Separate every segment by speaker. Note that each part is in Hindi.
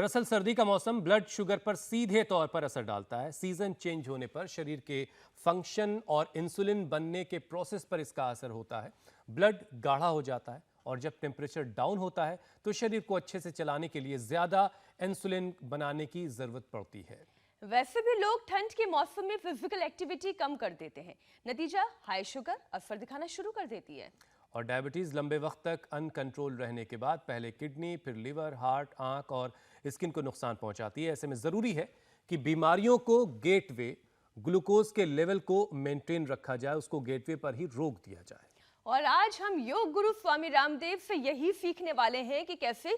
Speaker 1: दरअसल सर्दी का मौसम ब्लड शुगर पर सीधे तौर पर असर डालता है। सीजन चेंज होने पर शरीर के फंक्शन और इंसुलिन बनने के प्रोसेस पर इसका असर होता है। ब्लड गाढ़ा हो जाता है और जब टेम्परेचर डाउन होता है तो शरीर को अच्छे से चलाने के लिए ज्यादा इंसुलिन बनाने की जरूरत पड़ती है।
Speaker 2: वैसे भी लोग ठंड के मौसम में फिजिकल एक्टिविटी कम कर देते हैं। नतीजा हाई शुगर असर दिखाना शुरू कर देती है।
Speaker 1: और डायबिटीज लंबे वक्त तक अनकंट्रोल रहने के बाद पहले किडनी, फिर लिवर, हार्ट, आंख और स्किन को नुकसान पहुंचाती है। ऐसे में जरूरी है कि बीमारियों को गेटवे, ग्लूकोज के लेवल को मेंटेन रखा जाए, उसको गेटवे पर ही रोक दिया जाए।
Speaker 2: और आज हम योग गुरु स्वामी रामदेव से यही सीखने वाले हैं कि कैसे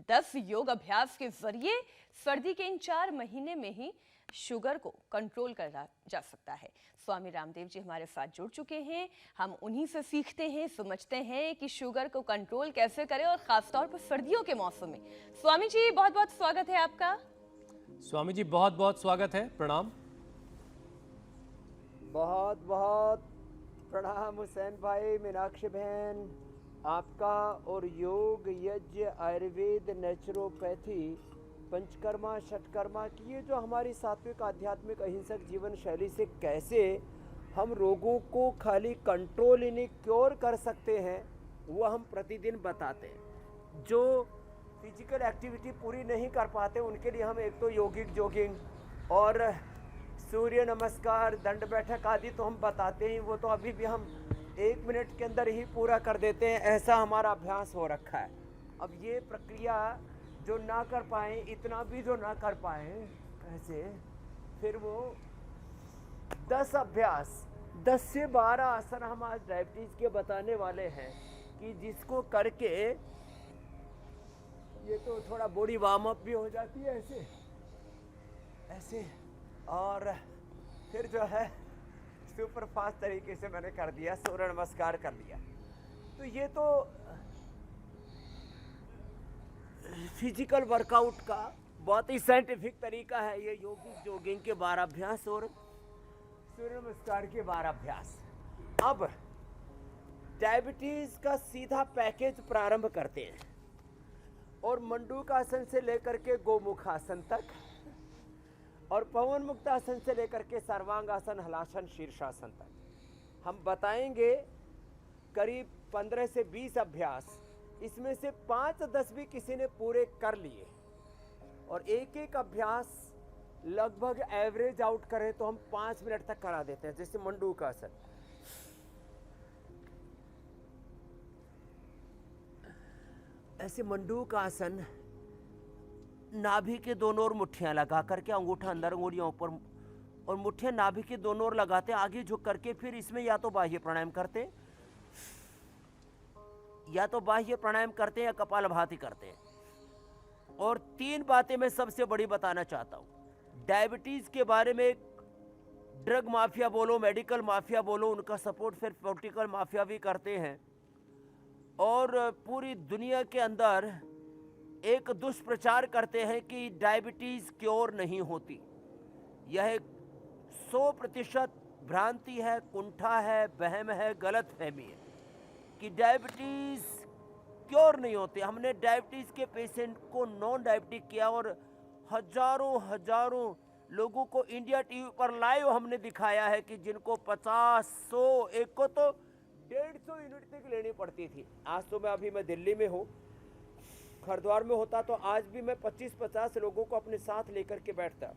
Speaker 2: 10 योग अभ्यास के जरिए सर्दी के इन 4 महीने में ही शुगर को कंट्रोल करा जा सकता है। स्वामी रामदेव जी हमारे साथ जुड़ चुके हैं। हम उन्हीं से सीखते हैं, समझते हैं कि शुगर को कंट्रोल कैसे करें और खासतौर पर सर्दियों के मौसम में। स्वामी जी बहुत बहुत स्वागत है आपका।
Speaker 1: स्वामी जी बहुत बहुत स्वागत है, प्रणाम।
Speaker 3: बहुत बहुत प्रणाम हुसैन भाई, मीनाक्षी बहन, आपका और योग, यज्ञ, आयुर्वेद, नेचुरोपैथी, पंचकर्मा, षटकर्मा की ये जो हमारी सात्विक आध्यात्मिक अहिंसक जीवन शैली से कैसे हम रोगों को खाली कंट्रोल ही नहीं क्योर कर सकते हैं, वो हम प्रतिदिन बताते हैं। जो फिजिकल एक्टिविटी पूरी नहीं कर पाते उनके लिए हम एक तो योगिक जॉगिंग और सूर्य नमस्कार, दंड बैठक आदि तो हम बताते हैं, वो तो अभी भी हम 1 मिनट के अंदर ही पूरा कर देते हैं, ऐसा हमारा अभ्यास हो रखा है। अब ये प्रक्रिया जो ना कर पाए, इतना भी जो ना कर पाए कैसे, फिर वो 10 अभ्यास, 10 से 12 आसन हम आज डायबिटीज के बताने वाले हैं कि जिसको करके ये तो थोड़ा बॉडी वार्म अप भी हो जाती है ऐसे ऐसे, और फिर जो है सुपर फास्ट तरीके से मैंने कर दिया, सूर्य नमस्कार कर दिया। तो ये तो फिजिकल वर्कआउट का बहुत ही साइंटिफिक तरीका है, ये योगिक जॉगिंग के 12 अभ्यास और सूर्य नमस्कार के 12 अभ्यास। अब डायबिटीज का सीधा पैकेज प्रारंभ करते हैं और मंडूकासन से लेकर के गोमुखासन तक और पवन मुक्तासन से लेकर के सर्वांगासन, हलासन, शीर्षासन तक हम बताएंगे। करीब 15 से 20 अभ्यास, इसमें से 5-10 भी किसी ने पूरे कर लिए और एक एक अभ्यास लगभग एवरेज आउट करें तो हम 5 मिनट तक करा देते हैं। जैसे मंडूकासन, ऐसे मंडूकासन नाभि के दोनों ओर मुट्ठियां लगा करके, अंगूठा अंदर, अंगुलियां ऊपर और मुट्ठियां नाभि के दोनों ओर लगाते हैं, आगे झुक करके। फिर इसमें या तो बाह्य प्राणायाम करते हैं, या तो बाह्य प्राणायाम करते हैं, या कपालभाति करते हैं। और 3 बातें मैं सबसे बड़ी बताना चाहता हूं। डायबिटीज के बारे में ड्रग माफिया बोलो, मेडिकल माफिया बोलो, उनका सपोर्ट फिर पॉलिटिकल माफिया भी करते हैं और पूरी दुनिया के अंदर एक दुष्प्रचार करते हैं कि डायबिटीज क्योर नहीं होती। यह 100% भ्रांति है, कुंठा है, वहम है, गलत फहमी है कि डायबिटीज क्योर नहीं होते। हमने डायबिटीज के पेशेंट को नॉन डायबिटिक किया और हजारों लोगों को इंडिया टीवी पर लाइव हमने दिखाया है कि जिनको 50, 100, एक को तो 150 यूनिट तक लेनी पड़ती थी। आज तो मैं दिल्ली में हूँ, हरिद्वार में होता तो आज भी मैं 25-50 लोगों को अपने साथ लेकर के बैठता।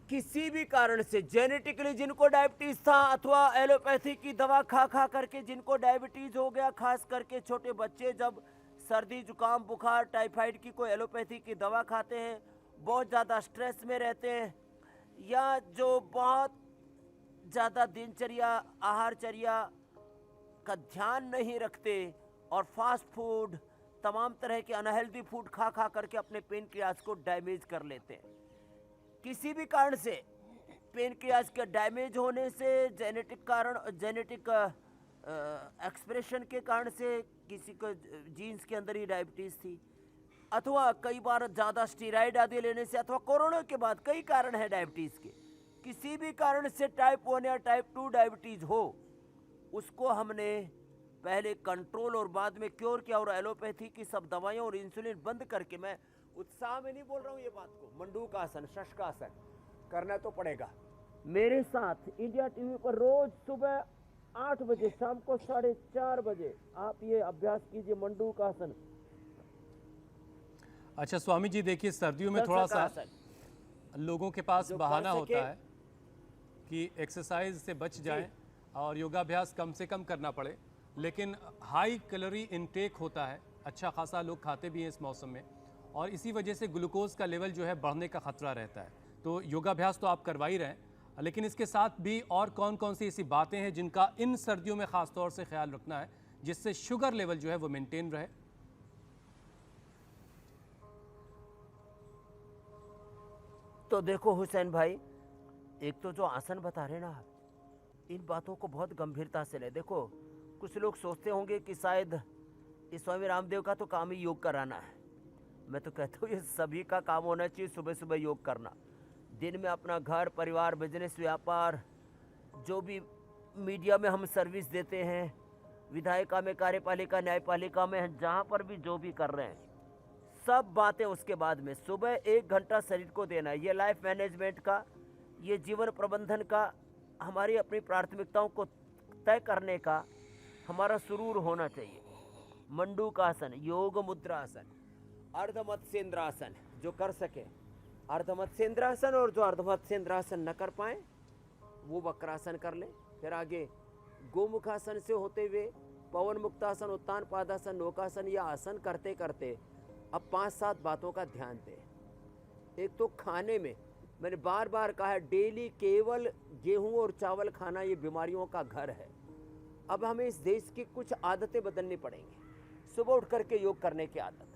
Speaker 3: किसी भी कारण से जेनेटिकली जिनको डायबिटीज था अथवा एलोपैथी की दवा खा खा करके जिनको डायबिटीज हो गया, खास करके छोटे बच्चे जब सर्दी, जुकाम, बुखार, टाइफाइड की कोई एलोपैथी की दवा खाते हैं, बहुत ज़्यादा स्ट्रेस में रहते हैं, या जो बहुत ज़्यादा दिनचर्या, आहारचर्या का ध्यान नहीं रखते और फास्ट फूड, तमाम तरह के अनहेल्दी फूड खा खा करके अपने पेनक्रियाज को डैमेज कर लेते हैं। किसी भी कारण से पेनक्रियाज के डैमेज होने से, जेनेटिक कारण, जेनेटिक एक्सप्रेशन के कारण से, किसी को जीन्स के अंदर ही डायबिटीज थी, अथवा कई बार ज़्यादा स्टीराइड आदि लेने से, अथवा कोरोना के बाद कई कारण है डायबिटीज़ के। किसी भी कारण से टाइप 1 या टाइप 2 डायबिटीज़ हो, उसको हमने पहले कंट्रोल और बाद में क्योर किया, और एलोपैथी की सब दवाइयाँ और इंसुलिन बंद करके, मैं उत्साह में नहीं बोल रहा हूँ ये बात को, मंडूकासन, शशकासन करना तो पड़ेगा। मेरे साथ इंडिया टीवी पर रोज सुबह 8 बजे, शाम को 4:30 बजे आप ये अभ्यास कीजिए, मंडूकासन।
Speaker 1: अच्छा स्वामी जी, देखिए सर्दियों में थोड़ा सा लोगों के पास
Speaker 3: जो
Speaker 1: बहाना
Speaker 3: कर सके-
Speaker 1: होता है कि एक्सरसाइज से बच जाएं और योगाभ्यास कम से कम करना पड़े, लेकिन हाई कैलोरी इनटेक होता है, अच्छा खासा लोग खाते भी हैं इस मौसम में, और इसी वजह से ग्लूकोज का लेवल जो है बढ़ने का खतरा रहता है। तो योगाभ्यास तो आप करवा ही रहे हैं, लेकिन इसके साथ भी और कौन कौन सी ऐसी बातें हैं जिनका इन सर्दियों में खास तौर से ख्याल रखना है जिससे शुगर लेवल जो है वो मेंटेन रहे?
Speaker 3: तो देखो हुसैन भाई, एक तो जो आसन बता रहे ना आप, इन बातों को बहुत गंभीरता से ले। देखो, कुछ लोग सोचते होंगे कि शायद इस स्वामी रामदेव का तो काम ही योग कराना है। मैं तो कहता हूँ ये सभी का काम होना चाहिए, सुबह सुबह योग करना। दिन में अपना घर परिवार, बिजनेस, व्यापार, जो भी मीडिया में हम सर्विस देते हैं, विधायिका में, कार्यपालिका, न्यायपालिका में, जहाँ पर भी जो भी कर रहे हैं, सब बातें उसके बाद में सुबह 1 घंटा शरीर को देना है। ये लाइफ मैनेजमेंट का, ये जीवन प्रबंधन का, हमारी अपनी प्राथमिकताओं को तय करने का हमारा सुरूर होना चाहिए। मंडूकासन, योग मुद्रासन, अर्धमत्स्येंद्रासन जो कर सके, अर्धमत्स्येंद्रासन, और जो अर्धमत्स्येंद्रासन न कर पाए वो वक्रासन कर ले। फिर आगे गोमुखासन से होते हुए पवन मुक्तासन, उत्तान पादासन, नौकासन, या आसन करते करते अब 5-7 बातों का ध्यान दें। एक तो खाने में, मैंने बार बार कहा है, डेली केवल गेहूं और चावल खाना ये बीमारियों का घर है। अब हमें इस देश की कुछ आदतें बदलनी पड़ेंगी। सुबह उठ करके योग करने की आदत,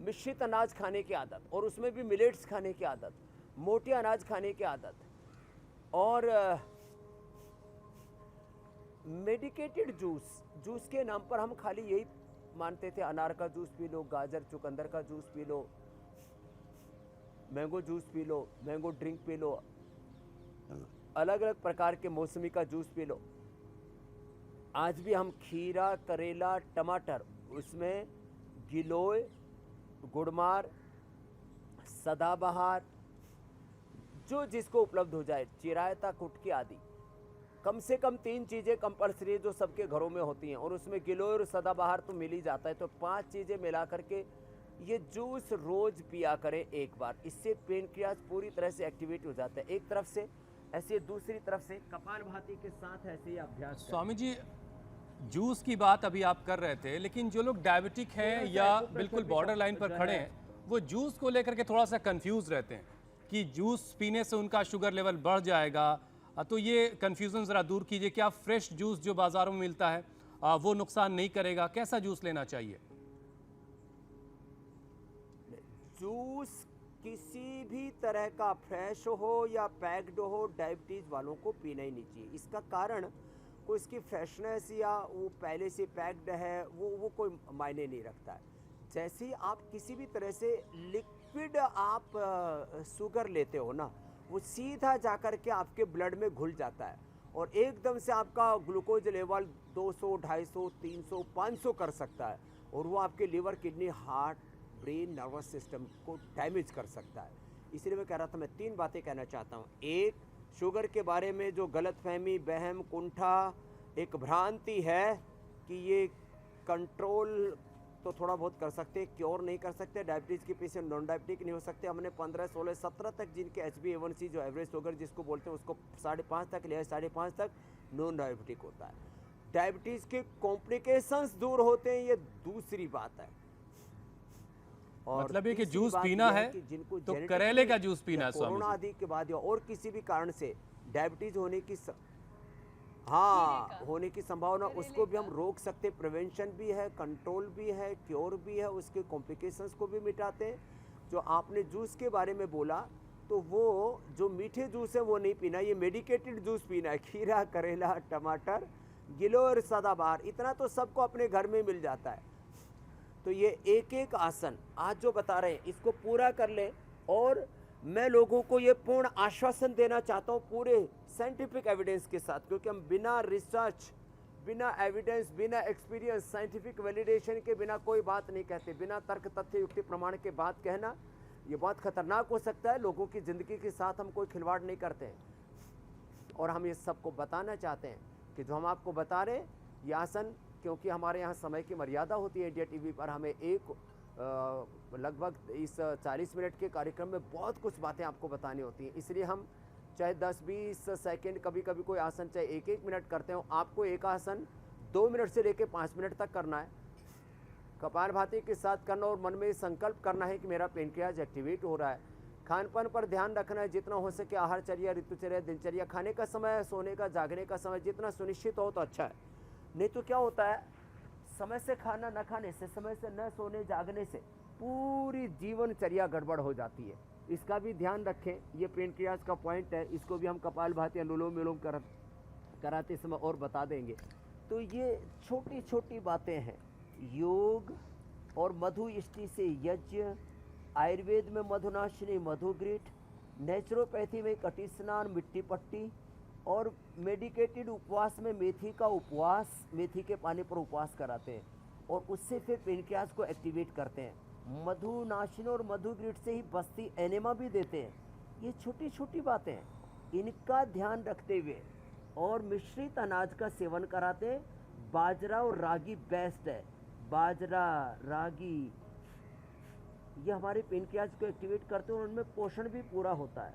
Speaker 3: मिश्रित अनाज खाने की आदत, और उसमें भी मिलेट्स खाने की आदत, मोटे अनाज खाने की आदत, और मेडिकेटेड जूस के नाम पर हम खाली यही मानते थे, अनार का जूस पी लो, गाजर चुकंदर का juice P low, mango juice P low, mango drink P low, अलग अलग प्रकार के मौसमी का जूस पी लो। आज भी हम खीरा, करेला, टमाटर, उसमें गिलोय, गुड़मार, सदाबहार, जो जिसको उपलब्ध हो जाए, चिरायता, कुटकी आदि, कम से कम 3 चीज़ें कंपल्सरी जो सबके घरों में होती हैं, और उसमें गिलोय और सदाबहार तो मिल ही जाता है। तो 5 चीज़ें मिला करके ये जूस रोज पिया करें एक बार। इससे पेनक्रियाज पूरी तरह से एक्टिवेट हो जाता है एक तरफ से, ऐसे दूसरी तरफ से कपालभाति के साथ ऐसे ही अभ्यास करें।
Speaker 1: स्वामी जी, जूस की बात अभी आप कर रहे थे, लेकिन जो लोग डायबिटिक हैं या बिल्कुल बॉर्डर लाइन पर खड़े हैं, वो जूस को लेकर के थोड़ा सा कंफ्यूज रहते हैं कि जूस पीने से उनका शुगर लेवल बढ़ जाएगा। तो ये कंफ्यूजन ज़रा दूर कीजिए। क्या फ्रेश जूस जो बाज़ारों में मिलता है वो नुकसान नहीं करेगा? कैसा जूस लेना चाहिए?
Speaker 3: जूस किसी भी तरह का, फ्रेश हो या पैक्ड हो, डायबिटीज़ वालों को पीना ही नहीं चाहिए। इसका कारण कोई इसकी फ्रेशनेस या वो पहले से पैक्ड है, वो कोई मायने नहीं रखता है। जैसे ही आप किसी भी तरह से लिक्विड आप शुगर लेते हो ना, वो सीधा जाकर के आपके ब्लड में घुल जाता है, और एकदम से आपका ग्लूकोज लेवल 200, 250, 300, 500 कर सकता है, और वो आपके liver, kidney, heart, brain, nervous system को डैमेज कर सकता है। इसलिए मैं कह रहा था, मैं 3 बातें कहना चाहता हूँ। एक, शुगर के बारे में जो गलतफहमी, वहम, कुंठा, एक भ्रांति है कि ये कंट्रोल तो थोड़ा बहुत कर सकते हैं, क्योर नहीं कर सकते। डायबिटीज़ के पेशेंट नॉन डायबिटिक नहीं हो सकते। हमने 15, 16, 17 तक जिनके HbA1c जो एवरेज शुगर जिसको बोलते हैं उसको 5.5 तक लिया, 5.5 तक नॉन डायबिटिक होता है। डायबिटीज़ के कॉम्प्लिकेशंस दूर होते हैं, ये दूसरी बात है। और
Speaker 1: मतलब ये कि
Speaker 3: तीसरी
Speaker 1: जूस
Speaker 3: बात
Speaker 1: पीना
Speaker 3: यह
Speaker 1: है
Speaker 3: कि जिनको
Speaker 1: तो
Speaker 3: genetically
Speaker 1: करेले का जूस पीना
Speaker 3: या
Speaker 1: है स्वामी
Speaker 3: कोरोना
Speaker 1: जी।
Speaker 3: आदि के बाद या और किसी भी कारण से डायबिटीज होने की
Speaker 2: खीरे
Speaker 3: होने की संभावना, उसको भी हम रोक सकते। प्रिवेंशन भी है, कंट्रोल भी है, क्योर भी है, उसके कॉम्प्लिकेशंस को भी मिटाते हैं। जो आपने जूस के बारे में बोला, तो वो जो मीठे जूस है वो नहीं पीना, ये मेडिकेटेड जूस पीना है। खीरा, करेला, टमाटर, गिलोय और सदाबहार, इतना तो सबको अपने घर में मिल जाता है। तो ये एक एक आसन आज जो बता रहे हैं इसको पूरा कर लें। और मैं लोगों को ये पूर्ण आश्वासन देना चाहता हूँ पूरे साइंटिफिक एविडेंस के साथ, क्योंकि हम बिना रिसर्च बिना एविडेंस, बिना एक्सपीरियंस, साइंटिफिक वैलिडेशन के बिना कोई बात नहीं कहते। बिना तर्क तथ्य युक्ति प्रमाण के बात कहना ये बहुत खतरनाक हो सकता है। लोगों की ज़िंदगी के साथ हम कोई खिलवाड़ नहीं करते हैं, और हम ये सबको बताना चाहते हैं कि जो हम आपको बता रहे हैं ये आसन, क्योंकि हमारे यहाँ समय की मर्यादा होती है इंडिया टीवी पर, हमें लगभग इस 40 मिनट के कार्यक्रम में बहुत कुछ बातें आपको बतानी होती हैं, इसलिए हम चाहे 10-20 सेकेंड, कभी कभी कोई आसन चाहे 1-1 मिनट करते हो, आपको एक आसन 2 मिनट से लेकर 5 मिनट तक करना है। कपालभाति के साथ करना और मन में संकल्प करना है कि मेरा पेनक्रियाज एक्टिवेट हो रहा है। खान पान पर ध्यान रखना है, जितना हो सके आहारचर्या, ऋतुचर्या, दिनचर्या, खाने का समय, सोने का, जागने का समय जितना सुनिश्चित हो तो अच्छा है। नहीं तो क्या होता है, समय से खाना न खाने से, समय से न सोने जागने से पूरी जीवनचर्या गड़बड़ हो जाती है। इसका भी ध्यान रखें। ये पेनक्रियाज का पॉइंट है, इसको भी हम कपालभाति अनुलोम विलोम कराते समय और बता देंगे। तो ये छोटी छोटी बातें हैं। योग और मधु इष्टि से यज्ञ, आयुर्वेद में मधुनाशिनी मधुग्रीट, नेचुरोपैथी में कटी स्नान, मिट्टी पट्टी, और मेडिकेटेड उपवास में मेथी का उपवास, मेथी के पानी पर उपवास कराते हैं और उससे फिर पेनक्रियाज को एक्टिवेट करते हैं। मधुनाशिनी और मधुग्रीट से ही बस्ती एनेमा भी देते हैं। ये छोटी छोटी बातें हैं, इनका ध्यान रखते हुए और मिश्रित अनाज का सेवन कराते हैं। बाजरा और रागी बेस्ट है। बाजरा, रागी ये हमारे पेनक्रियाज को एक्टिवेट करते हैं और उनमें पोषण भी पूरा होता है।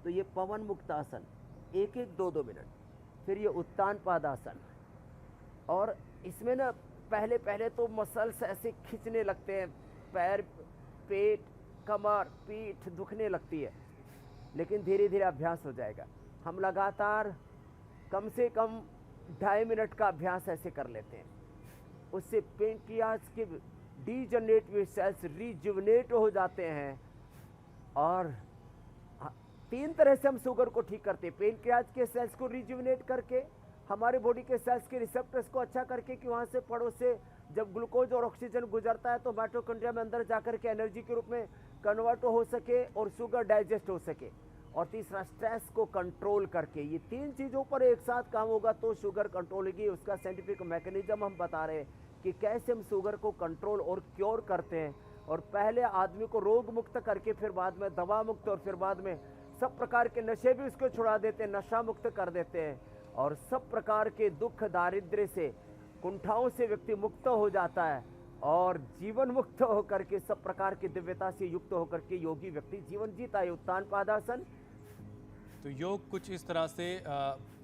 Speaker 3: तो ये पवन मुक्तासन 1-1, 2-2 मिनट। फिर ये उत्तान पादासन, और इसमें ना पहले तो मसल्स ऐसे खींचने लगते हैं, पैर, पेट, कमर, पीठ दुखने लगती है, लेकिन धीरे धीरे अभ्यास हो जाएगा। हम लगातार कम से कम 2.5 मिनट का अभ्यास ऐसे कर लेते हैं, उससे पेनक्रियाज के डीजनरेट सेल्स रिजुवनेट हो जाते हैं। और 3 तरह से हम शुगर को ठीक करते हैं। पेनक्रियाज के सेल्स को रिजुवनेट करके, हमारे बॉडी के सेल्स के रिसेप्टर्स को अच्छा करके कि वहाँ से पड़ोस से जब ग्लूकोज और ऑक्सीजन गुजरता है तो माइटोकॉन्ड्रिया में अंदर जाकर के एनर्जी के रूप में कन्वर्ट हो सके और शुगर डाइजेस्ट हो सके। और तीसरा, स्ट्रेस को कंट्रोल करके। ये 3 चीज़ों पर एक साथ काम होगा तो शुगर कंट्रोल होगी। उसका साइंटिफिक मैकेनिज्म हम बता रहे हैं कि कैसे हम शुगर को कंट्रोल और क्योर करते हैं। और पहले आदमी को रोग मुक्त करके, फिर बाद में दवा मुक्त, और फिर बाद में सब प्रकार के नशे भी उसको छुड़ा देते हैं, नशा मुक्त कर देते हैं। और सब प्रकार के दुख, दारिद्र्य से, कुंठाओं से व्यक्ति मुक्त हो जाता है और जीवन मुक्त होकर के, सब प्रकार की दिव्यता से युक्त होकर के योगी व्यक्ति जीवन जीता है। उत्तान पादासन।
Speaker 1: तो योग कुछ इस तरह से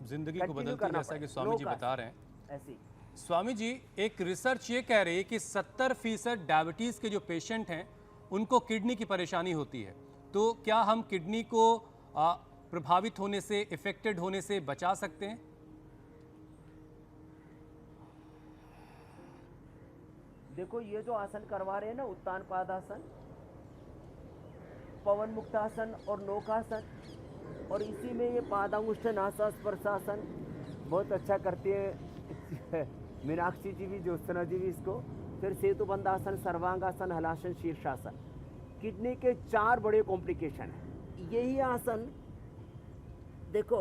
Speaker 1: जिंदगी को बदलती है, जैसा कि स्वामी जी बता रहे हैं।
Speaker 3: ऐसी
Speaker 1: स्वामी जी, एक रिसर्च ये कह रही है कि 70% डायबिटीज के जो पेशेंट हैं उनको किडनी की परेशानी होती है। तो क्या हम किडनी को प्रभावित होने से, इफेक्टेड होने से बचा सकते हैं?
Speaker 3: देखो, ये जो आसन करवा रहे हैं ना, उत्तान पादासन, पवन मुक्तासन और नौकासन, और इसी में ये पादांगुष्ठ नासा स्पर्शासन बहुत अच्छा करती है मीनाक्षी जी भी, ज्योत्सना जी भी इसको। फिर सेतुबंधासन, सर्वांगासन, हलासन, शीर्षासन। किडनी के 4 बड़े कॉम्प्लिकेशन हैं। यही आसन देखो,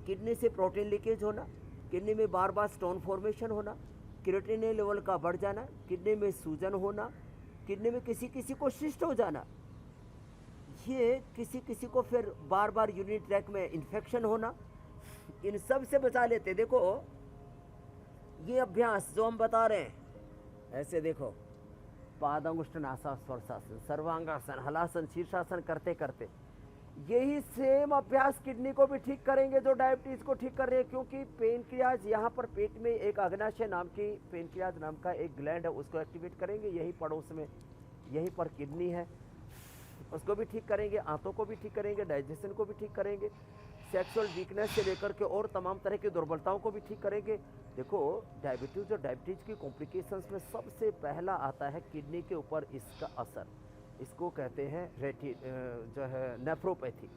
Speaker 3: किडनी से प्रोटीन लीकेज होना, किडनी में बार बार स्टोन फॉर्मेशन होना, क्रिएटिनिन लेवल का बढ़ जाना, किडनी में सूजन होना, किडनी में किसी किसी को शिस्ट हो जाना, ये किसी किसी को फिर बार बार यूरिनरी ट्रैक में इन्फेक्शन होना, इन सब से बचा लेते। देखो, ये अभ्यास जो हम बता रहे हैं, ऐसे देखो, पादांगुष्ठ नासा स्पर्शासन, सर्वांगासन, हलासन, शीर्षासन करते करते यही सेम अभ्यास किडनी को भी ठीक करेंगे जो डायबिटीज को ठीक कर रहे हैं। क्योंकि पेनक्रियाज यहाँ पर पेट में एक अग्नाशय नाम की, पेनक्रियाज नाम का एक ग्लैंड है, उसको एक्टिवेट करेंगे। यही पड़ोस में, यहीं पर किडनी है, उसको भी ठीक करेंगे। आंतों को भी ठीक करेंगे, डाइजेशन को भी ठीक करेंगे, सेक्सुअल वीकनेस से लेकर के और तमाम तरह की दुर्बलताओं को भी ठीक करेंगे। देखो, डायबिटीज और डायबिटीज की कॉम्प्लिकेशंस में सबसे पहला आता है किडनी के ऊपर इसका असर। इसको कहते हैं जो है नेफ्रोपैथी।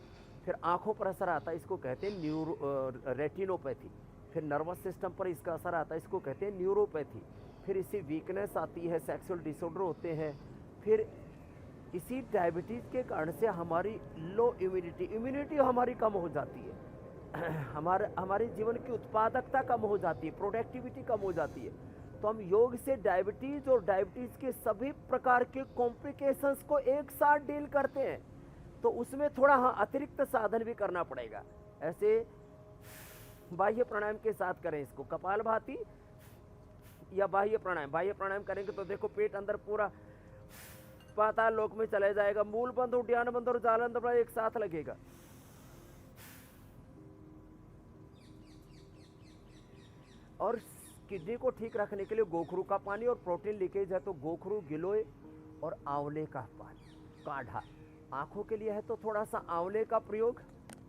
Speaker 3: फिर आँखों पर असर आता है, इसको कहते हैं रेटिनोपैथी। फिर नर्वस सिस्टम पर इसका असर आता है, इसको कहते हैं न्यूरोपैथी। फिर इससे वीकनेस आती है, सेक्सुअल डिसऑर्डर होते हैं। फिर इसी डायबिटीज़ के कारण से हमारी लो इम्यूनिटी हमारी कम हो जाती है। हमारे जीवन की उत्पादकता कम हो जाती है, प्रोडक्टिविटी कम हो जाती है। तो हम योग से डायबिटीज और डायबिटीज के सभी प्रकार के कॉम्प्लिकेशंस को एक साथ डील करते हैं। तो उसमें थोड़ा हाँ अतिरिक्त साधन भी करना पड़ेगा। ऐसे बाह्य प्राणायाम के साथ करें इसको, कपालभाति या बाह्य प्राणायाम करेंगे तो देखो पेट अंदर पूरा पाताल लोक में चले जाएगा। मूल बंध, उड्डयन बंध और जालंध बंध एक साथ लगेगा। और किडनी को ठीक रखने के लिए गोखरू का पानी और प्रोटीन लीकेज है तो गोखरू, गिलोय और आंवले का पानी काढ़ा। आंखों के लिए है तो थोड़ा सा आंवले का प्रयोग,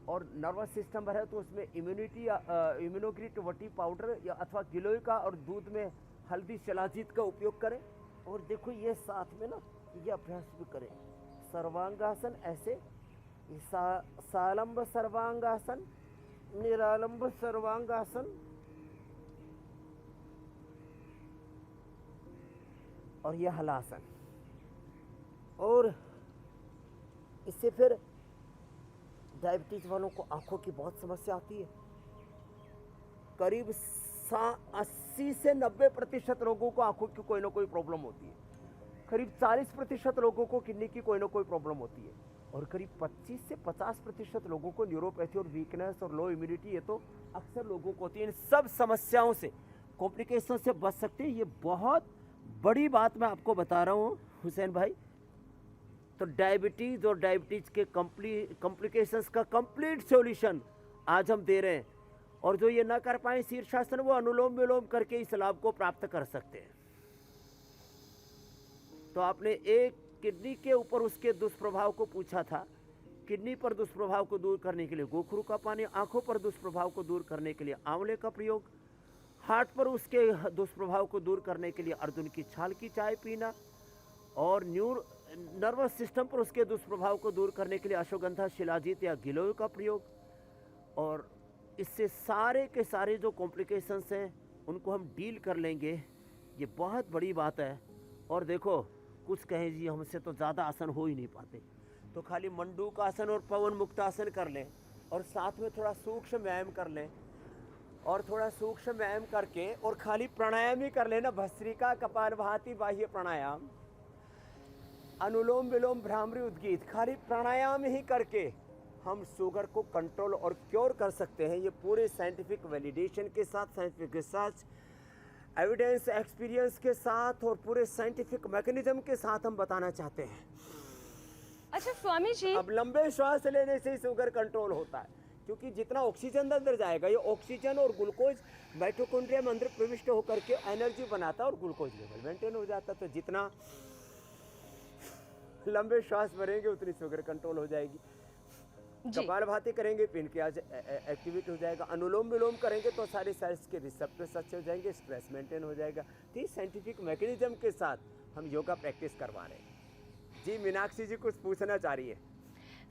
Speaker 3: और नर्वस सिस्टम पर है तो उसमें इम्यूनिटी या इम्यूनोग्रिट वटी पाउडर या अथवा गिलोय का और दूध में हल्दी शिलाजीत का उपयोग करें। और देखो ये साथ में ना ये अभ्यास भी करें, सर्वांगासन ऐसे, सालंब सर्वांगासन, निरालंब सर्वांगासन और यह हलासन। और इससे फिर डायबिटीज वालों को आंखों की बहुत समस्या आती है। करीब 80 से 90% लोगों को आंखों की कोई ना कोई प्रॉब्लम होती है। करीब 40% लोगों को किडनी की कोई ना कोई प्रॉब्लम होती है। और करीब 25 से 50% लोगों को न्यूरोपैथी और वीकनेस और लो इम्यूनिटी, ये तो अक्सर लोगों को होती है। इन सब समस्याओं से, कॉम्प्लिकेशन से बच सकते हैं। ये बहुत बड़ी बात मैं आपको बता रहा हूँ हुसैन भाई। तो डायबिटीज और डायबिटीज के कॉम्प्लिकेशंस का कंप्लीट सॉल्यूशन आज हम दे रहे हैं। और जो ये ना कर पाए शीर्षासन, वो अनुलोम विलोम करके इस लाभ को प्राप्त कर सकते हैं। तो आपने एक किडनी के ऊपर उसके दुष्प्रभाव को पूछा था। किडनी पर दुष्प्रभाव को दूर करने के लिए गोखरू का पानी, आंखों पर दुष्प्रभाव को दूर करने के लिए आंवले का प्रयोग, हार्ट पर उसके दुष्प्रभाव को दूर करने के लिए अर्जुन की छाल की चाय पीना, और नर्वस सिस्टम पर उसके दुष्प्रभाव को दूर करने के लिए अश्वगंधा, शिलाजीत या गिलोय का प्रयोग। और इससे सारे के सारे जो कॉम्प्लिकेशंस हैं उनको हम डील कर लेंगे। ये बहुत बड़ी बात है। और देखो कुछ कहें जी हमसे तो ज़्यादा आसन हो ही नहीं पाते, तो खाली मंडूक आसन और पवन मुक्त आसन कर लें, और साथ में थोड़ा सूक्ष्म व्यायाम कर लें, और थोड़ा सूक्ष्म व्यायाम करके और खाली प्राणायाम ही कर लेना। भस्त्रिका, कपालभाति, बाह्य प्राणायाम, अनुलोम विलोम, भ्रामरी, उद्गीत, खाली प्राणायाम ही करके हम शुगर को कंट्रोल और क्योर कर सकते हैं। ये पूरे साइंटिफिक वैलिडेशन के साथ, साइंटिफिक रिसर्च, एविडेंस, एक्सपीरियंस के साथ और पूरे साइंटिफिक मैकेनिज्म के साथ हम बताना चाहते हैं।
Speaker 2: अच्छा स्वामी जी,
Speaker 3: अब लंबे श्वास लेने से शुगर कंट्रोल होता है, क्योंकि जितना ऑक्सीजन अंदर जाएगा, ये ऑक्सीजन और ग्लूकोज माइटोकॉन्ड्रिया में अंदर प्रविष्ट होकर के एनर्जी बनाता है और ग्लूकोज लेवल मेंटेन हो जाता है। तो जितना लंबे श्वास भरेंगे उतनी शुगर कंट्रोल हो जाएगी। कपालभाति करेंगे, पेनक्रियाज एक्टिवेट हो जाएगा। अनुलोम विलोम करेंगे तो सारे सेल्स के रिसेप्टर्स अच्छे हो जाएंगे, स्ट्रेस मेंटेन हो जाएगा। तो इस साइंटिफिक मैकेनिज्म के साथ हम योगा प्रैक्टिस करवा रहे हैं। जी मीनाक्षी जी कुछ पूछना चाह रही है।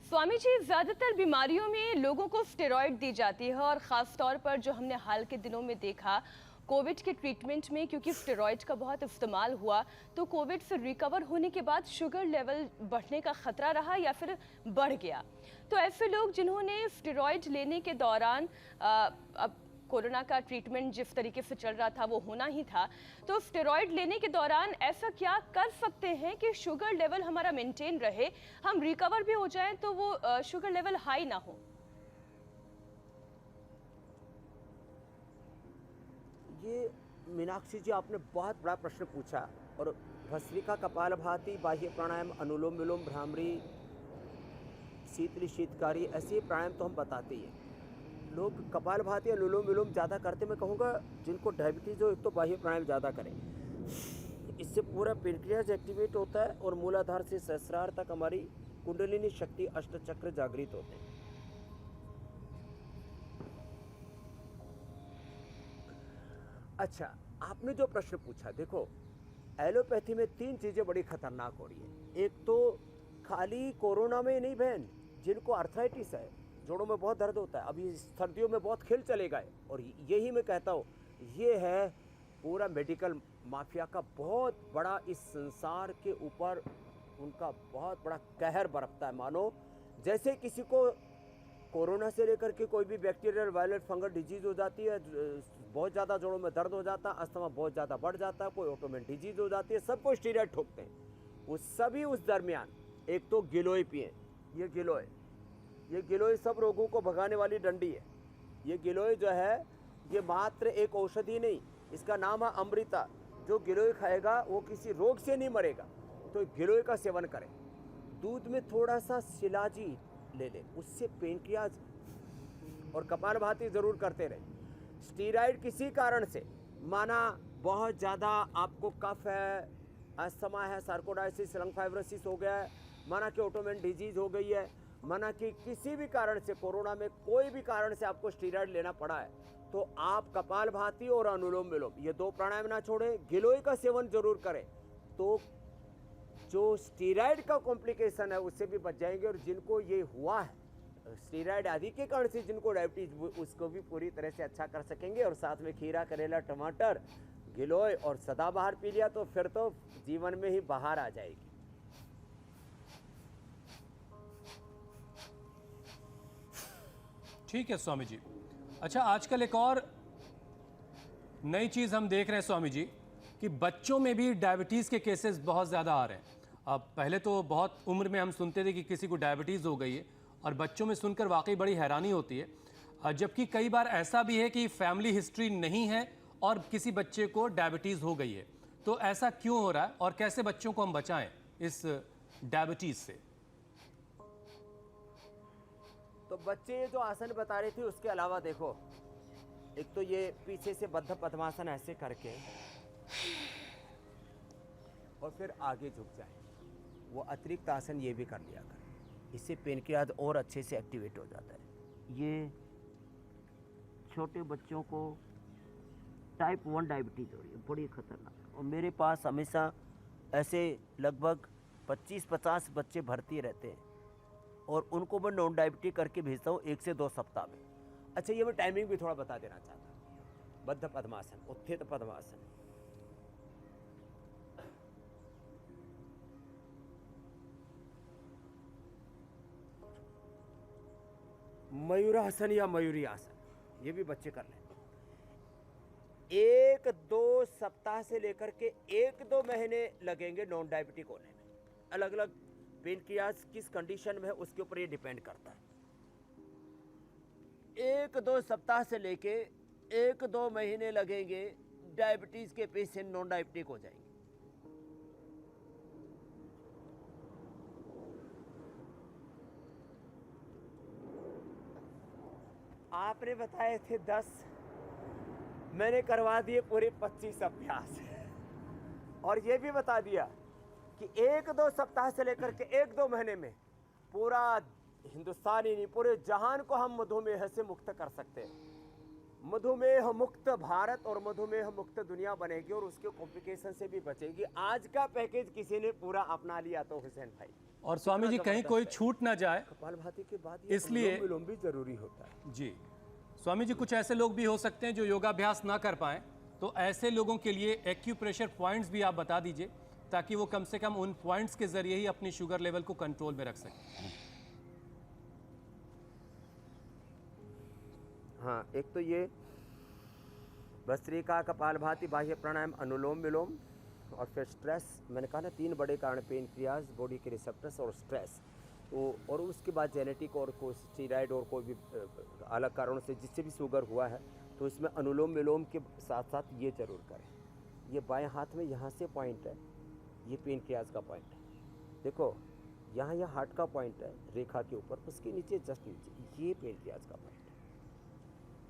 Speaker 2: स्वामी जी, ज्यादातर बीमारियों में लोगों को स्टेरॉइड दी जाती है, और खास तौर पर जो हमने हाल के दिनों में देखा कोविड के ट्रीटमेंट में, क्योंकि स्टेरॉइड का बहुत इस्तेमाल हुआ, तो कोविड से रिकवर होने के बाद शुगर लेवल बढ़ने का खतरा रहा या फिर बढ़ गया। तो ऐसे लोग जिन्होंने स्टेरॉइड लेने के दौरान अब कोरोना का ट्रीटमेंट जिस तरीके से चल रहा था वो होना ही था, तो स्टेरॉइड लेने के दौरान ऐसा क्या कर सकते हैं कि शुगर लेवल हमारा मेंटेन रहे, हम रिकवर भी हो जाएं तो वो शुगर लेवल हाई ना हो?
Speaker 3: ये मीनाक्षी जी आपने बहुत बड़ा प्रश्न पूछा। और भस्त्रिका, कपालभाति, बाह्य प्राणायाम, अनुलोम विलोम, भ्रामरी, शीतली, शीतकारी, ऐसे प्राणायाम तो हम बताते ही हैं। लोग कपालभाति, अनुलोम विलोम ज़्यादा करते, मैं कहूँगा जिनको डायबिटीज़ हो एक तो बाह्य प्राणायाम ज़्यादा करें। इससे पूरा पेनक्रियाज एक्टिवेट होता है और मूलाधार से सहस्रार तक हमारी कुंडलिनी शक्ति, अष्टचक्र जागृत होते हैं। अच्छा, आपने जो प्रश्न पूछा, देखो एलोपैथी में 3 चीज़ें बड़ी खतरनाक हो रही है। एक तो खाली कोरोना में नहीं बहन, जिनको आर्थराइटिस है, जोड़ों में बहुत दर्द होता है, अभी सर्दियों में बहुत खेल चले गए, और यही मैं कहता हूँ ये है पूरा मेडिकल माफिया का बहुत बड़ा इस संसार के ऊपर उनका बहुत बड़ा कहर बरपता है। मानो जैसे किसी को कोरोना से लेकर के कोई भी बैक्टीरियल वायरल फंगल डिजीज हो जाती है, बहुत ज़्यादा जोड़ों में दर्द हो जाता है, अस्थमा बहुत ज़्यादा बढ़ जाता है, कोई ऑटोमेन डिजीज हो जाती है, सबको स्टीरॉयड ठोकते हैं। वो सभी उस दरमियान एक तो गिलोय पिए, ये गिलोय सब रोगों को भगाने वाली डंडी है। ये गिलोय जो है ये मात्र एक औषधि नहीं, इसका नाम है अमृता। जो गिलोय खाएगा वो किसी रोग से नहीं मरेगा, तो गिलोय का सेवन करें। दूध में थोड़ा सा शिलाजी ले लें, उससे पेनक्रियाज और कपालभाति जरूर करते रहें। स्टीरॉयड किसी कारण से, माना बहुत ज़्यादा आपको कफ है, अस्थमा है, सार्कोडायसिस, लंग फाइब्रोसिस हो गया है, माना कि ऑटोमेन डिजीज हो गई है, माना कि किसी भी कारण से कोरोना में कोई भी कारण से आपको स्टीरॉयड लेना पड़ा है, तो आप कपालभाति और अनुलोम विलोम ये 2 प्राणायाम ना छोड़ें, गिलोय का सेवन जरूर करें। तो जो स्टीरॉयड का कॉम्प्लिकेशन है उससे भी बच जाएंगे। और जिनको ये हुआ है स्टीरॉयड आदि के कारण से जिनको डायबिटीज, उसको भी पूरी तरह से अच्छा कर सकेंगे। और साथ में खीरा, करेला, टमाटर, गिलोय और सदाबहार पी लिया तो फिर तो जीवन में ही बाहर आ जाएगी।
Speaker 1: ठीक है स्वामी जी। अच्छा, आजकल एक और नई चीज़ हम देख रहे हैं स्वामी जी कि बच्चों में भी डायबिटीज़ के केसेस बहुत ज़्यादा आ रहे हैं। अब पहले तो बहुत उम्र में हम सुनते थे कि किसी को डायबिटीज़ हो गई है, और बच्चों में सुनकर वाकई बड़ी हैरानी होती है। जबकि कई बार ऐसा भी है कि फैमिली हिस्ट्री नहीं है और किसी बच्चे को डायबिटीज़ हो गई है। तो ऐसा क्यों हो रहा है और कैसे बच्चों को हम बचाएं इस डायबिटीज़ से?
Speaker 3: तो बच्चे ये जो आसन बता रहे थे उसके अलावा देखो, एक तो ये पीछे से बद्ध पद्मासन ऐसे करके और फिर आगे झुक जाए, वो अतिरिक्त आसन ये भी कर लिया कर, इससे पेनक्रियाज और अच्छे से एक्टिवेट हो जाता है। ये छोटे बच्चों को टाइप 1 डायबिटीज़ हो रही है, बड़ी खतरनाक है। और मेरे पास हमेशा ऐसे लगभग 25-50 बच्चे भर्ती रहते हैं और उनको मैं नॉन डायबिटिक करके भेजता हूँ 1 से 2 सप्ताह में। अच्छा, ये मैं टाइमिंग भी थोड़ा बता देना चाहता हूँ। बद्ध पद्मासन, उत्थित पद्मासन, मयूरासन या मयूरी आसन, ये भी बच्चे कर लें। 1-2 सप्ताह से लेकर के 1-2 महीने लगेंगे नॉन डायबिटिक होने में। अलग अलग पेनक्रियाज किस कंडीशन में है उसके ऊपर ये डिपेंड करता है। 1-2 सप्ताह से लेके 1-2 महीने लगेंगे, डायबिटीज के पेशेंट नॉन डायबिटिक हो जाएंगे। आपने बताए थे 10, मैंने करवा दिए पूरे 25 अभ्यास। और ये भी बता दिया कि 1-2 सप्ताह से लेकर के 1-2 महीने में पूरा हिंदुस्तान ही नहीं, पूरे जहान को हम मधुमेह से मुक्त कर सकते हैं। मधुमेह मुक्त भारत और मधुमेह मुक्त दुनिया बनेगी और उसके कॉम्प्लिकेशन से भी बचेगी। आज का पैकेज किसी ने पूरा अपना लिया तो हुसैन भाई।
Speaker 1: और स्वामी जी कहीं कोई छूट ना जाए,
Speaker 3: कपालभाति के बाद ये
Speaker 1: इसलिए
Speaker 3: अनुलोम विलोम भी जरूरी होता है।
Speaker 1: जी स्वामी जी, कुछ ऐसे लोग भी हो सकते हैं जो योगाभ्यास ना कर पाएं, तो ऐसे लोगों के लिए एक्यूप्रेशर पॉइंट्स भी आप बता दीजिए ताकि वो कम से कम उन पॉइंट्स के जरिए ही अपनी शुगर लेवल को कंट्रोल में रख सकें।
Speaker 3: हाँ, एक तो ये भस्त्रिका, कपालभाति, बाह्य प्राणायाम, अनुलोम विलोम, और फिर स्ट्रेस। मैंने कहा ना 3 बड़े कारण, पेनक्रियाज, बॉडी के रिसेप्टर्स और स्ट्रेस। तो और उसके बाद जेनेटिक और कोई स्टीरॉयड और कोई भी अलग कारणों से जिससे भी शुगर हुआ है, तो इसमें अनुलोम विलोम के साथ साथ ये जरूर करें। ये बाएं हाथ में यहाँ से पॉइंट है, ये पेनक्रियाज का पॉइंट है। देखो यहाँ यह हार्ट का पॉइंट है रेखा के ऊपर, उसके नीचे जस्ट नीचे ये पेनक्रियाज का पॉइंट है।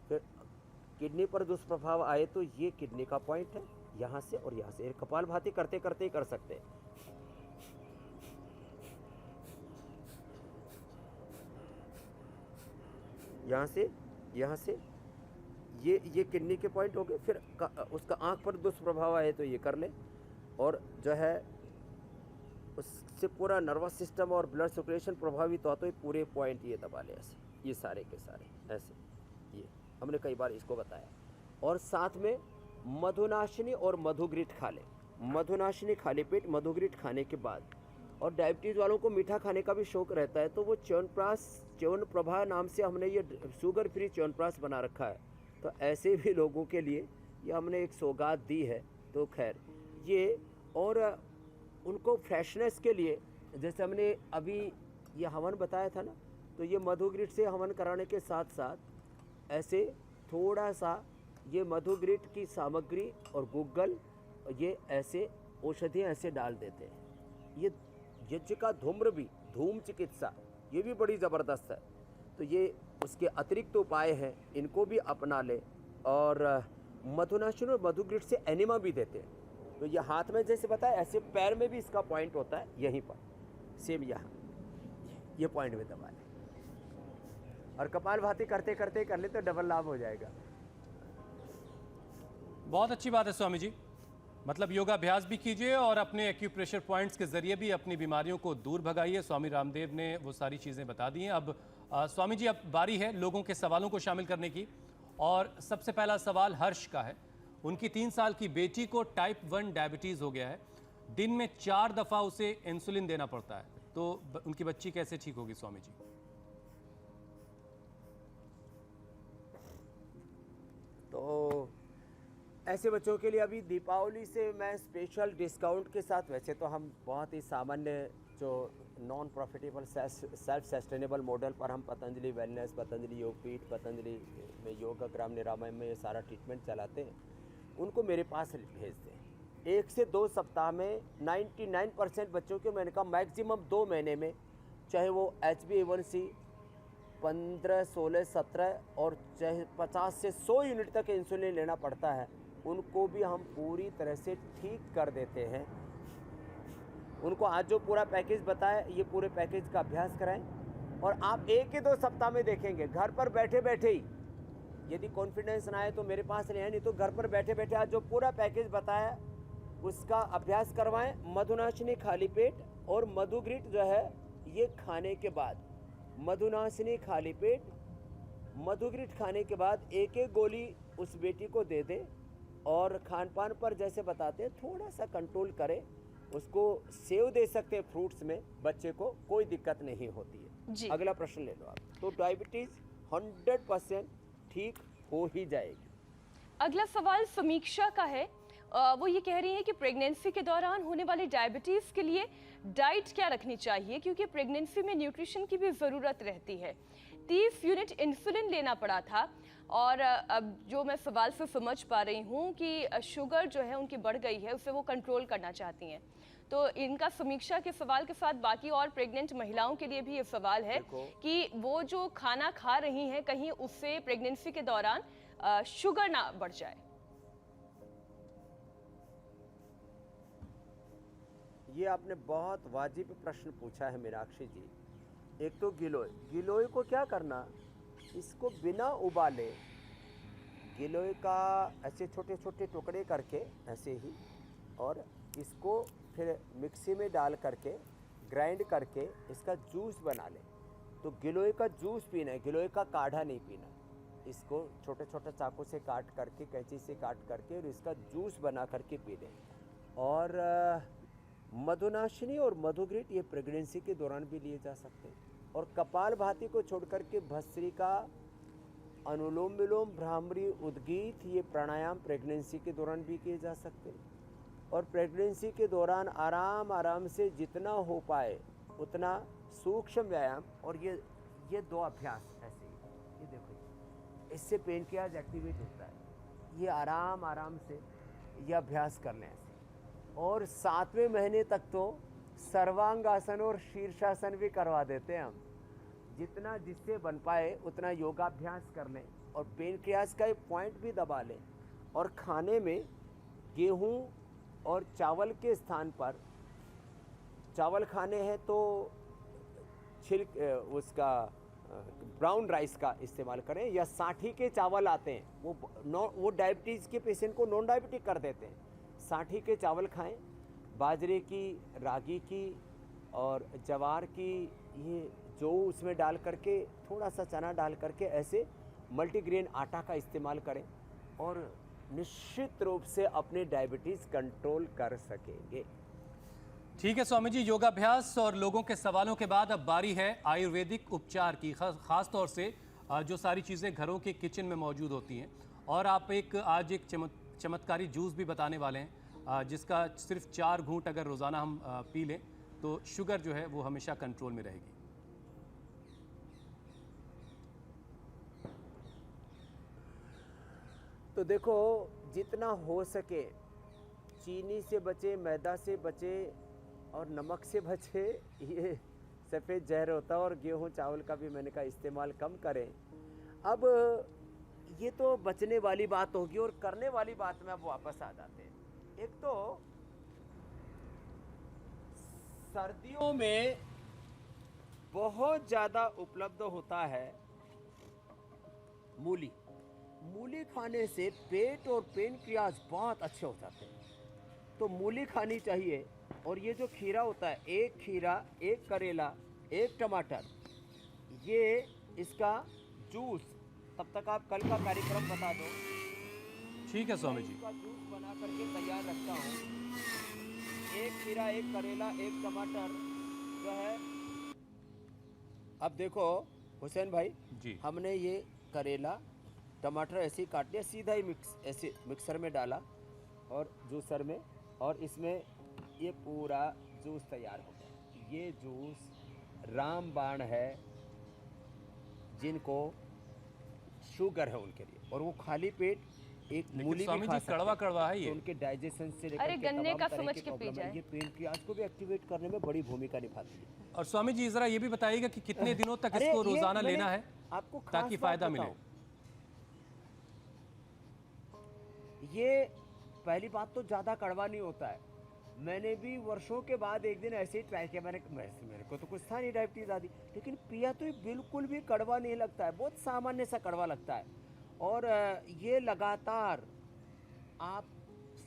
Speaker 3: फिर किडनी पर दुष्प्रभाव आए तो ये किडनी का पॉइंट है, यहाँ से और यहाँ से। कपालभाति करते करते ही कर सकते हैं। यहाँ से ये किडनी के पॉइंट हो गए। फिर उसका आँख पर दुष्प्रभाव आए तो ये कर ले, और जो है उससे पूरा नर्वस सिस्टम और ब्लड सर्कुलेशन प्रभावित हो तो ये पूरे पॉइंट ये दबा ले ऐसे, ये सारे के सारे ऐसे। ये हमने कई बार इसको बताया। और साथ में मधुनाशिनी और मधुग्रिट खा ले। मधुनाशिनी खाली पेट, मधुग्रिट खाने के बाद और डायबिटीज़ वालों को मीठा खाने का भी शौक रहता है, तो वो च्यवनप्रभा नाम से हमने ये शुगर फ्री च्यवनप्राश बना रखा है। तो ऐसे भी लोगों के लिए ये हमने एक सौगात दी है। तो खैर ये, और उनको फ्रेशनेस के लिए जैसे हमने अभी ये हवन बताया था ना, तो ये मधुग्रिट से हवन कराने के साथ साथ ऐसे थोड़ा सा ये मधुग्रिट की सामग्री और गुग्गल, ये ऐसे औषधियाँ ऐसे डाल देते हैं। ये यज्ञ का धूम्र भी, धूम चिकित्सा, ये भी बड़ी ज़बरदस्त है। तो ये उसके अतिरिक्त उपाय हैं, इनको भी अपना ले। और मधुनाशन और मधुग्रिट से एनिमा भी देते हैं। तो ये हाथ में जैसे बताया, ऐसे पैर में भी इसका पॉइंट होता है, यहीं पर सेम यहाँ ये पॉइंट में दबा ले और कपालभाति करते करते कर ले तो डबल लाभ हो जाएगा।
Speaker 1: बहुत अच्छी बात है स्वामी जी, मतलब योगाभ्यास भी कीजिए और अपने एक्यूप्रेशर पॉइंट्स के जरिए भी अपनी बीमारियों को दूर भगाइए। स्वामी रामदेव ने वो सारी चीज़ें बता दी हैं। अब स्वामी जी, अब बारी है लोगों के सवालों को शामिल करने की। और सबसे पहला सवाल हर्ष का है। उनकी 3 साल की बेटी को टाइप 1 डायबिटीज़ हो गया है। दिन में 4 दफ़ा उसे इंसुलिन देना पड़ता है, तो उनकी बच्ची कैसे ठीक होगी स्वामी जी?
Speaker 3: तो ऐसे बच्चों के लिए अभी दीपावली से मैं स्पेशल डिस्काउंट के साथ, वैसे तो हम बहुत ही सामान्य जो non profitable self sustainable model पर हम पतंजलि वेलनेस, पतंजलि योगपीठ, पतंजलि में योगाग्राम निरामय में ये सारा ट्रीटमेंट चलाते हैं, उनको मेरे पास भेज दें। 1 से 2 सप्ताह में 99% बच्चों के, मैंने कहा मैक्सिमम 2 महीने में, चाहे वो HbA1c 15, 16, 17 और चाहे 50 से 100 यूनिट तक इंसुलिन लेना पड़ता है, उनको भी हम पूरी तरह से ठीक कर देते हैं। उनको आज जो पूरा पैकेज बताया, ये पूरे पैकेज का अभ्यास कराएं और आप 1 या 2 सप्ताह में देखेंगे घर पर बैठे बैठे ही, यदि कॉन्फिडेंस ना आए तो मेरे पास नहीं तो घर पर बैठे बैठे आज जो पूरा पैकेज बताया उसका अभ्यास करवाएं। मधुनाशिनी खाली पेट और मधुग्रिट जो है ये खाने के बाद, मधुनाशिनी खाली पेट, मधुग्रिट खाने के बाद 1-1 गोली उस बेटी को दे दे और खान पान पर जैसे बताते हैं थोड़ा सा कंट्रोल करें। उसको सेव दे सकते हैं फ्रूट्स में, बच्चे को कोई दिक्कत नहीं होती है
Speaker 2: जी।
Speaker 3: अगला प्रश्न ले लो आप। तो डायबिटीज 100% ठीक हो ही जाएगी।
Speaker 2: अगला सवाल समीक्षा का है। वो ये कह रही हैं कि प्रेगनेंसी के दौरान होने वाली डायबिटीज के लिए डाइट क्या रखनी चाहिए, क्योंकि प्रेगनेंसी में न्यूट्रिशन की भी ज़रूरत रहती है। 30 यूनिट इंसुलिन लेना पड़ा था और अब जो मैं सवाल से समझ पा रही हूँ कि शुगर जो है उनकी बढ़ गई है, उसे वो कंट्रोल करना चाहती हैं। तो इनका समीक्षा के सवाल के साथ बाकी और प्रेग्नेंट महिलाओं के लिए भी ये सवाल है कि वो जो खाना खा रही हैं कहीं उससे प्रेगनेंसी के दौरान शुगर ना बढ़ जाए।
Speaker 3: ये आपने बहुत वाजिब प्रश्न पूछा है मीनाक्षी जी। एक तो गिलोय को क्या करना, इसको बिना उबाले गिलोय का ऐसे छोटे छोटे टुकड़े करके ऐसे ही, और इसको फिर मिक्सी में डाल करके ग्राइंड करके इसका जूस बना लें। तो गिलोय का जूस पीना है, गिलोय का काढ़ा नहीं पीना। इसको छोटे छोटे चाकू से काट करके, कैंची से काट करके और इसका जूस बना करके पी लें। और मधुनाशिनी और मधुग्रिट ये प्रेगनेंसी के दौरान भी लिए जा सकते हैं। और कपालभाति को छोड़ करके भस्त्रिका, अनुलोम विलोम, भ्रामरी, उद्गीत, ये प्राणायाम प्रेगनेंसी के दौरान भी किए जा सकते हैं। और प्रेगनेंसी के दौरान आराम आराम से जितना हो पाए उतना सूक्ष्म व्यायाम, और ये 2 अभ्यास ऐसे ही, ये देखो, इससे पेनक्रियाज एक्टिवेट होता है। ये आराम आराम से ये अभ्यास कर लें ऐसे। और 7वें महीने तक तो सर्वांगासन और शीर्षासन भी करवा देते हैं हम। जितना जिससे बन पाए उतना योगाभ्यास कर लें और पेनक्रियाज का एक पॉइंट भी दबा लें। और खाने में गेहूं और चावल के स्थान पर, चावल खाने हैं तो उसका ब्राउन राइस का इस्तेमाल करें, या साठी के चावल आते हैं वो डायबिटीज़ के पेशेंट को नॉन डायबिटिक कर देते हैं। साठी के चावल खाएं, बाजरे की, रागी की और जवार की, ये जो उसमें डाल करके थोड़ा सा चना डाल करके ऐसे मल्टीग्रेन आटा का इस्तेमाल करें और निश्चित रूप से अपने डायबिटीज़ कंट्रोल कर सकेंगे।
Speaker 1: ठीक है स्वामी जी, योगाभ्यास और लोगों के सवालों के बाद अब बारी है आयुर्वेदिक उपचार की, खास तौर से जो सारी चीज़ें घरों के किचन में मौजूद होती हैं। और आप आज एक चमत्कारी जूस भी बताने वाले हैं, जिसका सिर्फ 4 घूंट अगर रोज़ाना हम पी लें तो शुगर जो है वो हमेशा कंट्रोल में रहेगी।
Speaker 3: तो देखो, जितना हो सके चीनी से बचे, मैदा से बचे और नमक से बचे। ये सफ़ेद जहर होता है। और गेहूं चावल का भी मैंने कहा इस्तेमाल कम करें। अब ये तो बचने वाली बात होगी, और करने वाली बात में अब वापस आ जाते हैं। एक तो सर्दियों में बहुत ज़्यादा उपलब्ध होता है मूली। मूली खाने से पेट और पेनक्रियाज बहुत अच्छे हो जाते हैं, तो मूली खानी चाहिए। और ये जो खीरा होता है, एक खीरा, एक करेला, एक टमाटर, ये इसका जूस, तब तक आप कल का कार्यक्रम बता दो।
Speaker 1: ठीक है स्वामी जी।
Speaker 3: इसका जूस बना करके तैयार रखता हूँ। एक खीरा, एक करेला, एक टमाटर जो है। अब देखो हुसैन भाई
Speaker 1: जी।
Speaker 3: हमने ये करेला टमाटर ऐसे ही काट लिया, सीधा ही ऐसे मिक्सर में डाला और जूसर में, और इसमें ये पूरा जूस तैयार हो गया। ये जूस रामबाण है जिनको शुगर है उनके लिए, और वो खाली पेट एक मूली भी खा सकते हैं।
Speaker 1: कड़वा कड़वा है ये,
Speaker 3: तो उनके डाइजेशन से लेकर
Speaker 2: अरे
Speaker 3: के
Speaker 2: गन्ने
Speaker 3: तमाम
Speaker 2: का
Speaker 3: तरह
Speaker 2: समझ
Speaker 3: की
Speaker 2: के पी
Speaker 3: प्रॉब्लम है।
Speaker 2: जाए।
Speaker 3: ये पेनक्रियाज को भी एक्टिवेट करने में बड़ी भूमिका निभाती है।
Speaker 1: और स्वामी जी जरा ये भी बताइएगा कि कितने दिनों तक
Speaker 3: अरे
Speaker 1: इसको
Speaker 3: ये
Speaker 1: रोजाना
Speaker 3: मैंने
Speaker 1: लेना है
Speaker 3: आपको खास
Speaker 1: ताकि
Speaker 3: बात
Speaker 1: फायदा मिले।
Speaker 3: बताऊं। ये पहली बात तो ज़्यादा कड़वा नहीं होता है। मैंने भी वर्षों के बाद एक दिन ऐसे ही ट्राई किया। मेरे को तो कुछ था नहीं, डायबिटीज़ आदि, लेकिन पिया तो ये बिल्कुल भी कड़वा नहीं लगता है। बहुत सामान्य सा कड़वा लगता है। और ये लगातार आप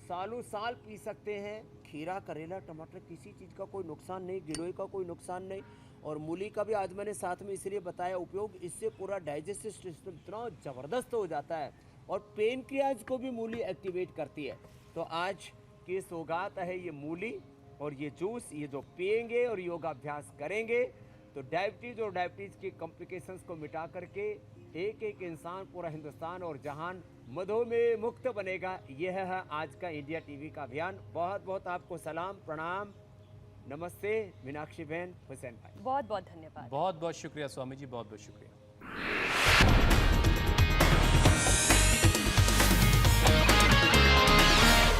Speaker 3: सालों साल पी सकते हैं। खीरा, करेला, टमाटर, किसी चीज़ का कोई नुकसान नहीं, गिलोय का कोई नुकसान नहीं। और मूली का भी आज मैंने साथ में इसलिए बताया उपयोग, इससे पूरा डाइजेस्टिव सिस्टम इतना ज़बरदस्त हो जाता है, और पेनक्रियाज को भी मूली एक्टिवेट करती है। तो आज की सौगात है ये मूली और ये जूस। ये जो पिएंगे और योगाभ्यास करेंगे तो डायबिटीज़ और डायबिटीज़ के कॉम्प्लिकेशंस को मिटा करके एक एक इंसान, पूरा हिंदुस्तान और जहान मधुमेह मुक्त बनेगा। यह है आज का इंडिया टीवी का अभियान। बहुत बहुत आपको सलाम, प्रणाम, नमस्ते मीनाक्षी बहन, हुसैन भाई।
Speaker 2: बहुत बहुत धन्यवाद।
Speaker 1: बहुत बहुत शुक्रिया स्वामी जी, बहुत बहुत शुक्रिया।